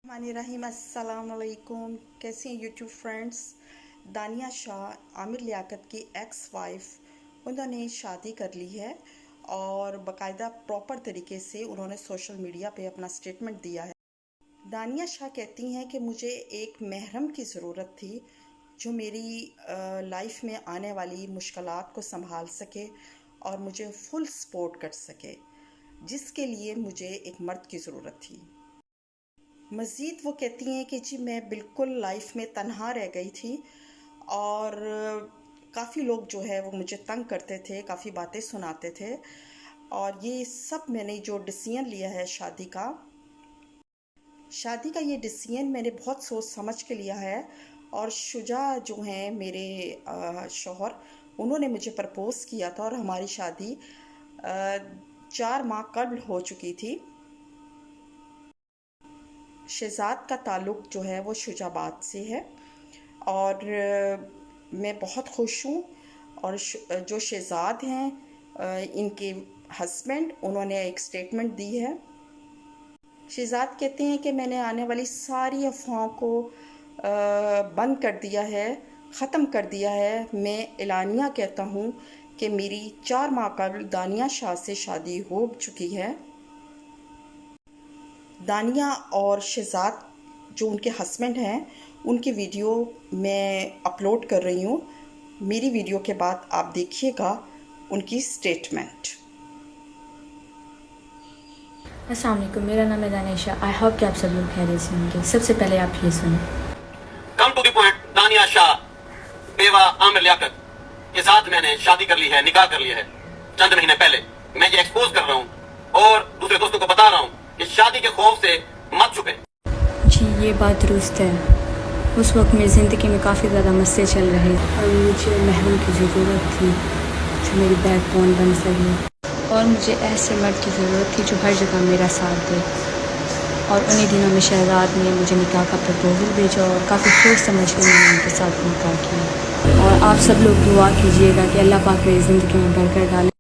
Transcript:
रहीम अस्सलाम वालेकुम। कैसे हैं यूट्यूब फ्रेंड्स। दानिया शाह आमिर लियाकत की एक्स वाइफ, उन्होंने शादी कर ली है और बाकायदा प्रॉपर तरीके से उन्होंने सोशल मीडिया पे अपना स्टेटमेंट दिया है। दानिया शाह कहती हैं कि मुझे एक महरम की ज़रूरत थी जो मेरी लाइफ में आने वाली मुश्किलात को संभाल सके और मुझे फुल सपोर्ट कर सके, जिसके लिए मुझे एक मर्द की ज़रूरत थी। मज़ीद वो कहती हैं कि जी मैं बिल्कुल लाइफ में तन्हा रह गई थी और काफ़ी लोग जो है वो मुझे तंग करते थे, काफ़ी बातें सुनाते थे, और ये सब मैंने जो डिसीजन लिया है शादी का ये डिसीजन मैंने बहुत सोच समझ के लिया है। और शुजा जो हैं मेरे शौहर, उन्होंने मुझे प्रपोज़ किया था और हमारी शादी 4 माह कबल हो चुकी थी। शहज़ाद का ताल्लुक़ जो है वो शुजाबाद से है और मैं बहुत खुश हूँ। और जो शहज़ाद हैं इनके हस्बैंड, उन्होंने एक स्टेटमेंट दी है। शहज़ाद कहते हैं कि मैंने आने वाली सारी अफवाहों को बंद कर दिया है, ख़त्म कर दिया है। मैं एलानिया कहता हूँ कि मेरी 4 माह कबल दानिया शाह से शादी हो चुकी है। दानिया और शहज़ाद जो उनके हस्बैंड हैं, उनकी वीडियो मैं अपलोड कर रही हूँ। मेरी वीडियो के बाद आप देखिएगा उनकी स्टेटमेंट। अस्सलाम वालेकुम, मेरा नाम है दानिया। आई होप कि आप सब लोग खैरियत से होंगे। सबसे पहले आप ये सुने। कम टू द पॉइंट, दानिया शाह बेवा आमिर लियाकत के साथ मैंने शादी कर ली है, निकाह कर लिया है चंद महीने पहले। मैं ये एक्सपोज कर रहा हूँ और दूसरे दोस्तों को बता रहा हूँ कि शादी के खौफ से मत छुपे। जी ये बात दुरुस्त है। उस वक्त मेरी ज़िंदगी में काफ़ी ज़्यादा मसले चल रहे और मुझे महरम की ज़रूरत थी जो मेरी बैकबोन बन सके, और मुझे ऐसे मर्द की ज़रूरत थी जो हर जगह मेरा साथ दे। और उन्हीं दिनों में शहज़ाद ने मुझे निकाह का प्रपोजल भेजा और काफ़ी सोच समझ कर मैंने उनके साथ निकाह किया। और आप सब लोग दुआ कीजिएगा कि अल्लाह पाक मेरी ज़िंदगी में बरकत डाले।